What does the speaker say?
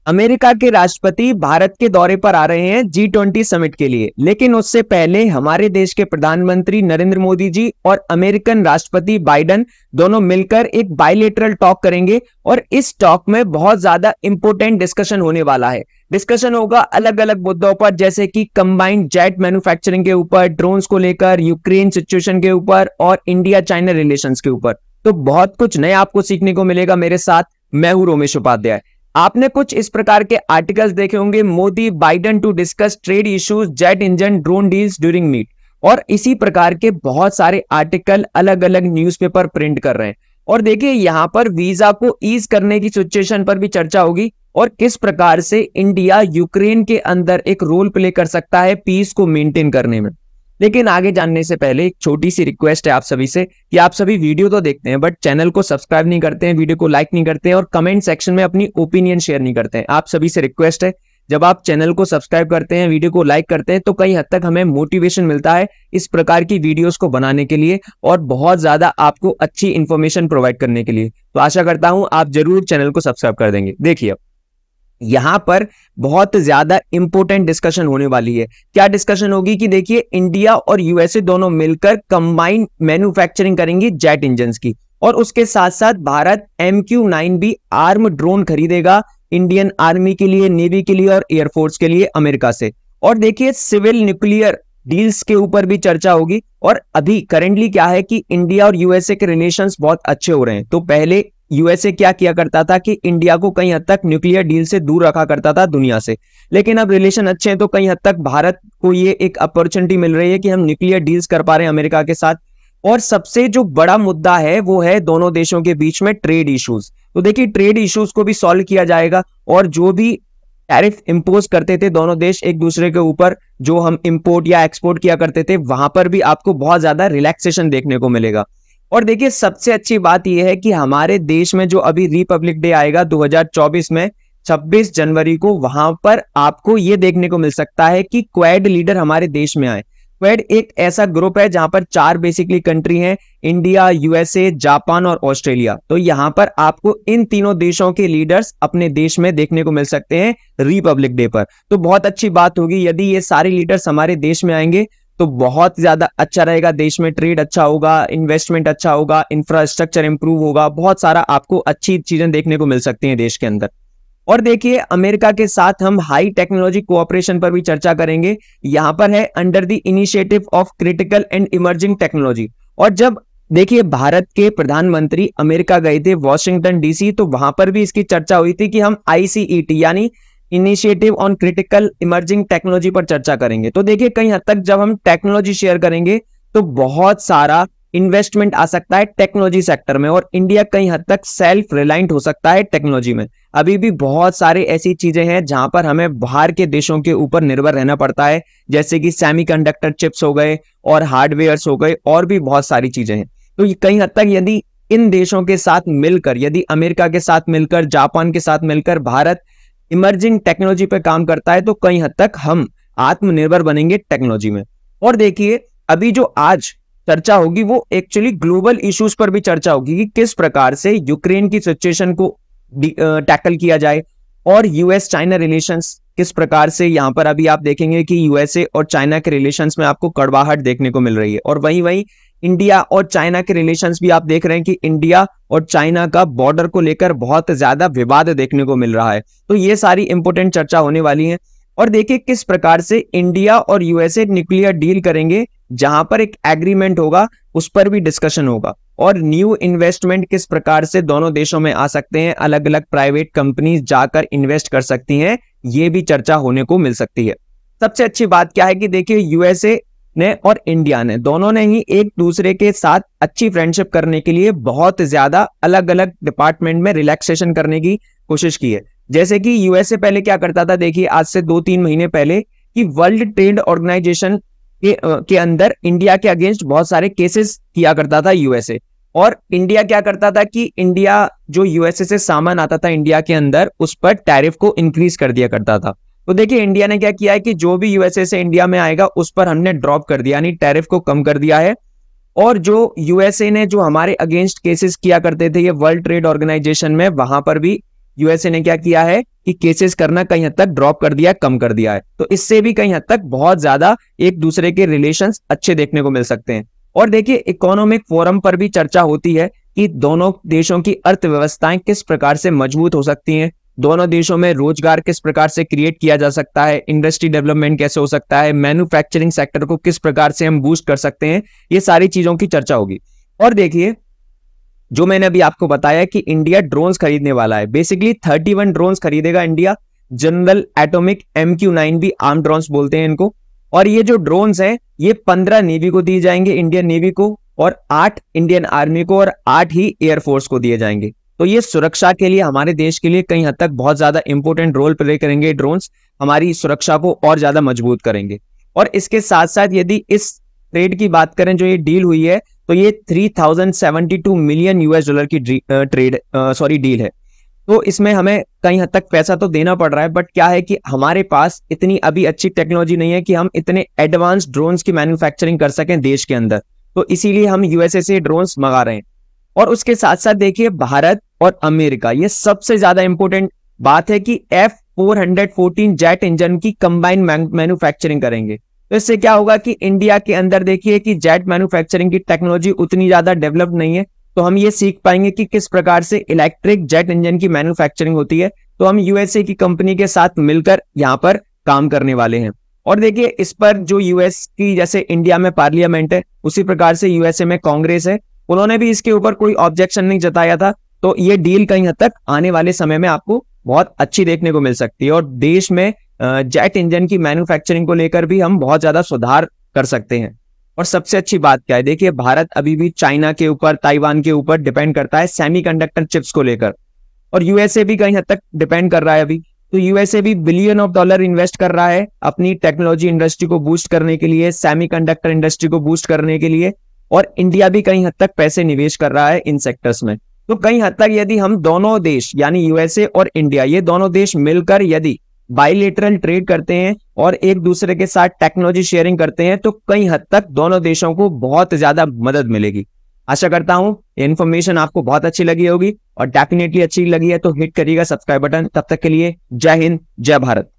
America के राष्ट्रपति भारत के दौरे पर आ रहे हैं G20 समिट के लिए, लेकिन उससे पहले हमारे देश के प्रधानमंत्री नरेंद्र मोदी जी और अमेरिकन राष्ट्रपति बाइडेन दोनों मिलकर एक बायलैटरल टॉक करेंगे और इस टॉक में बहुत ज्यादा इंपॉर्टेंट डिस्कशन होने वाला है। डिस्कशन होगा अलग अलग मुद्दों पर, जैसे कि कंबाइंड जेट मैन्युफैक्चरिंग के ऊपर, ड्रोन्स को लेकर, यूक्रेन सिचुएशन के ऊपर और इंडिया चाइना रिलेशंस के ऊपर। तो बहुत कुछ नया आपको सीखने को मिलेगा मेरे साथ। मैं हूं रोमेश उपाध्याय। आपने कुछ इस प्रकार के आर्टिकल्स देखे होंगे, Modi Biden to discuss trade issues, jet engine, drone deals during meet, और इसी प्रकार के बहुत सारे आर्टिकल अलग अलग न्यूज़पेपर प्रिंट कर रहे हैं। और देखिए यहाँ पर वीजा को ईज करने की सिचुएशन पर भी चर्चा होगी और किस प्रकार से इंडिया यूक्रेन के अंदर एक रोल प्ले कर सकता है पीस को मेंटेन करने में। लेकिन आगे जानने से पहले एक छोटी सी रिक्वेस्ट है आप सभी से कि आप सभी वीडियो तो देखते हैं बट चैनल को सब्सक्राइब नहीं करते हैं, वीडियो को लाइक नहीं करते हैं और कमेंट सेक्शन में अपनी ओपिनियन शेयर नहीं करते हैं। आप सभी से रिक्वेस्ट है, जब आप चैनल को सब्सक्राइब करते हैं, वीडियो को लाइक करते हैं, तो कई हद तक हमें मोटिवेशन मिलता है इस प्रकार की वीडियोस को बनाने के लिए और बहुत ज्यादा आपको अच्छी इंफॉर्मेशन प्रोवाइड करने के लिए। तो आशा करता हूं आप जरूर चैनल को सब्सक्राइब कर देंगे। देखिए यहां पर बहुत ज्यादा इंपॉर्टेंट डिस्कशन होने वाली है। क्या डिस्कशन होगी कि देखिए इंडिया और यूएसए दोनों मिलकर कंबाइंड मैन्युफैक्चरिंग करेंगी जेट इंजन्स की, और उसके साथ साथ भारत MQ-9 भी आर्म ड्रोन खरीदेगा इंडियन आर्मी के लिए, नेवी के लिए और एयरफोर्स के लिए अमेरिका से। और देखिए सिविल न्यूक्लियर डील्स के ऊपर भी चर्चा होगी। और अभी करेंटली क्या है कि इंडिया और यूएसए के रिलेशंस बहुत अच्छे हो रहे हैं। तो पहले यूएसए क्या किया करता था कि इंडिया को कई हद तक न्यूक्लियर डील से दूर रखा करता था दुनिया से, लेकिन अब रिलेशन अच्छे हैं तो कई हद तक भारत को ये एक अपॉर्चुनिटी मिल रही है कि हम न्यूक्लियर डील्स कर पा रहे हैं अमेरिका के साथ। और सबसे जो बड़ा मुद्दा है वो है दोनों देशों के बीच में ट्रेड इश्यूज। तो देखिए ट्रेड इश्यूज को भी सॉल्व किया जाएगा और जो भी टैरिफ इंपोज करते थे दोनों देश एक दूसरे के ऊपर, जो हम इंपोर्ट या एक्सपोर्ट किया करते थे, वहां पर भी आपको बहुत ज्यादा रिलैक्सेशन देखने को मिलेगा। और देखिए सबसे अच्छी बात यह है कि हमारे देश में जो अभी रिपब्लिक डे आएगा 2024 में 26 जनवरी को, वहां पर आपको यह देखने को मिल सकता है कि क्वाड लीडर हमारे देश में आए। क्वाड एक ऐसा ग्रुप है जहां पर 4 बेसिकली कंट्री हैं, इंडिया, यूएसए, जापान और ऑस्ट्रेलिया। तो यहां पर आपको इन तीनों देशों के लीडर्स अपने देश में देखने को मिल सकते हैं रिपब्लिक डे पर। तो बहुत अच्छी बात होगी यदि ये सारे लीडर्स हमारे देश में आएंगे, तो बहुत ज्यादा अच्छा रहेगा। देश में ट्रेड अच्छा होगा, इन्वेस्टमेंट अच्छा होगा, इंफ्रास्ट्रक्चर इंप्रूव होगा, बहुत सारा आपको अच्छी चीजें देखने को मिल सकती हैं देश के अंदर। और देखिए अमेरिका के साथ हम हाई टेक्नोलॉजी कोऑपरेशन पर भी चर्चा करेंगे। यहां पर है under the initiative of critical and emerging technology. और जब देखिए भारत के प्रधानमंत्री अमेरिका गए थे वॉशिंगटन DC, तो वहां पर भी इसकी चर्चा हुई थी कि हम ICET यानी initiative on critical emerging technology पर चर्चा करेंगे। तो देखिए कई हद तक जब हम टेक्नोलॉजी शेयर करेंगे तो बहुत सारा इन्वेस्टमेंट आ सकता है टेक्नोलॉजी सेक्टर में और इंडिया कई हद तक सेल्फ रिलायंट हो सकता है टेक्नोलॉजी में। अभी भी बहुत सारे ऐसी चीजें हैं जहां पर हमें बाहर के देशों के ऊपर निर्भर रहना पड़ता है, जैसे कि सेमीकंडक्टर चिप्स हो गए और हार्डवेयर्स हो गए और भी बहुत सारी चीजें हैं। तो कई हद तक यदि इन देशों के साथ मिलकर, यदि अमेरिका के साथ मिलकर, जापान के साथ मिलकर भारत इमर्जिंग टेक्नोलॉजी पर काम करता है तो कई हद तक हम आत्मनिर्भर बनेंगे टेक्नोलॉजी में। और देखिए अभी जो आज चर्चा होगी वो एक्चुअली ग्लोबल इश्यूज पर भी चर्चा होगी कि किस प्रकार से यूक्रेन की सिचुएशन को टैकल किया जाए और यूएस चाइना रिलेशंस किस प्रकार से। यहां पर अभी आप देखेंगे कि यूएसए और चाइना के रिलेशंस में आपको कड़वाहट देखने को मिल रही है, और वहीं इंडिया और चाइना के रिलेशंस भी आप देख रहे हैं कि इंडिया और चाइना का बॉर्डर को लेकर बहुत ज्यादा विवाद देखने को मिल रहा है। तो ये सारी इंपॉर्टेंट चर्चा होने वाली है। और देखिए किस प्रकार से इंडिया और यूएसए न्यूक्लियर डील करेंगे, जहां पर एक एग्रीमेंट होगा उस पर भी डिस्कशन होगा। और न्यू इन्वेस्टमेंट किस प्रकार से दोनों देशों में आ सकते हैं, अलग अलग प्राइवेट कंपनीज जाकर इन्वेस्ट कर सकती हैं, ये भी चर्चा होने को मिल सकती है। सबसे अच्छी बात क्या है कि देखिए यूएसए ने और इंडिया ने दोनों ने ही एक दूसरे के साथ अच्छी फ्रेंडशिप करने के लिए बहुत ज्यादा अलग अलग डिपार्टमेंट में रिलैक्सेशन करने की कोशिश की है। जैसे कि यूएसए पहले क्या करता था, देखिए आज से 2-3 महीने पहले, कि वर्ल्ड ट्रेड ऑर्गेनाइजेशन के अंदर इंडिया के अगेंस्ट बहुत सारे केसेस किया करता था यूएसए। और इंडिया क्या करता था कि इंडिया जो यूएसए से सामान आता था इंडिया के अंदर, उस पर टैरिफ को इंक्रीज कर दिया करता था। तो देखिए इंडिया ने क्या किया है कि जो भी यूएसए से इंडिया में आएगा उस पर हमने ड्रॉप कर दिया, यानी टैरिफ को कम कर दिया है। और जो यूएसए ने जो हमारे अगेंस्ट केसेस किया करते थे ये वर्ल्ड ट्रेड ऑर्गेनाइजेशन में, वहां पर भी यूएसए ने क्या किया है कि केसेस करना कहीं हद तक ड्रॉप कर दिया है, कम कर दिया है। तो इससे भी कहीं हद तक बहुत ज्यादा एक दूसरे के रिलेशंस अच्छे देखने को मिल सकते हैं। और देखिए इकोनॉमिक फोरम पर भी चर्चा होती है कि दोनों देशों की अर्थव्यवस्थाएं किस प्रकार से मजबूत हो सकती हैं, दोनों देशों में रोजगार किस प्रकार से क्रिएट किया जा सकता है, इंडस्ट्री डेवलपमेंट कैसे हो सकता है, मैन्युफैक्चरिंग सेक्टर को किस प्रकार से हम बूस्ट कर सकते हैं, ये सारी चीजों की चर्चा होगी। और देखिए जो मैंने अभी आपको बताया कि इंडिया ड्रोन्स खरीदने वाला है, बेसिकली 31 ड्रोन्स खरीदेगा इंडिया, जनरल एटॉमिक MQ-9 भी आर्म ड्रोन्स बोलते हैं इनको। और ये जो ड्रोन्स हैं ये 15 नेवी को दिए जाएंगे, इंडियन नेवी को, और 8 इंडियन आर्मी को, और 8 ही एयरफोर्स को दिए जाएंगे। तो ये सुरक्षा के लिए हमारे देश के लिए कहीं हद तक बहुत ज्यादा इंपॉर्टेंट रोल प्ले करेंगे। ड्रोन्स हमारी सुरक्षा को और ज्यादा मजबूत करेंगे। और इसके साथ साथ यदि इस ट्रेड की बात करें, जो ये डील हुई है, तो ये 3072 मिलियन US डॉलर की डील है। तो इसमें हमें कहीं हद तक पैसा तो देना पड़ रहा है, बट क्या है कि हमारे पास इतनी अभी अच्छी टेक्नोलॉजी नहीं है कि हम इतने एडवांस ड्रोन्स की मैन्युफैक्चरिंग कर सकें देश के अंदर। तो इसीलिए हम यूएसए से ड्रोन्स मंगा रहे हैं। और उसके साथ साथ देखिए भारत और अमेरिका, ये सबसे ज्यादा इंपॉर्टेंट बात है कि F414 जेट इंजन की कंबाइन मैन्युफैक्चरिंग करेंगे। तो इससे क्या होगा कि इंडिया के अंदर देखिए कि जेट मैन्युफैक्चरिंग की टेक्नोलॉजी उतनी ज्यादा डेवलप नहीं है, तो हम ये सीख पाएंगे कि किस प्रकार से इलेक्ट्रिक जेट इंजन की मैन्युफैक्चरिंग होती है। तो हम यूएसए की कंपनी के साथ मिलकर यहाँ पर काम करने वाले हैं। और देखिए इस पर जो यूएस की, जैसे इंडिया में पार्लियामेंट है, उसी प्रकार से यूएसए में कांग्रेस है, उन्होंने भी इसके ऊपर कोई ऑब्जेक्शन नहीं जताया था। तो ये डील कहीं हद तक आने वाले समय में आपको बहुत अच्छी देखने को मिल सकती है, और देश में जेट इंजन की मैन्युफैक्चरिंग को लेकर भी हम बहुत ज्यादा सुधार कर सकते हैं। और सबसे अच्छी बात क्या है, देखिए भारत अभी भी चाइना के ऊपर, ताइवान के ऊपर डिपेंड करता है सेमीकंडक्टर चिप्स को लेकर, और यूएसए भी कहीं हद तक डिपेंड कर रहा है अभी। तो यूएसए भी बिलियन ऑफ डॉलर इन्वेस्ट कर रहा है अपनी टेक्नोलॉजी इंडस्ट्री को बूस्ट करने के लिए, सेमीकंडक्टर इंडस्ट्री को बूस्ट करने के लिए, और इंडिया भी कहीं हद तक पैसे निवेश कर रहा है इन सेक्टर्स में। तो कहीं हद तक यदि हम दोनों देश यानी यूएसए और इंडिया, ये दोनों देश मिलकर यदि बाइलेटरल ट्रेड करते हैं और एक दूसरे के साथ टेक्नोलॉजी शेयरिंग करते हैं, तो कहीं हद तक दोनों देशों को बहुत ज्यादा मदद मिलेगी। आशा करता हूं ये इन्फॉर्मेशन आपको बहुत अच्छी लगी होगी, और डेफिनेटली अच्छी लगी है तो हिट करिएगा सब्सक्राइब बटन। तब तक के लिए जय हिंद, जय भारत।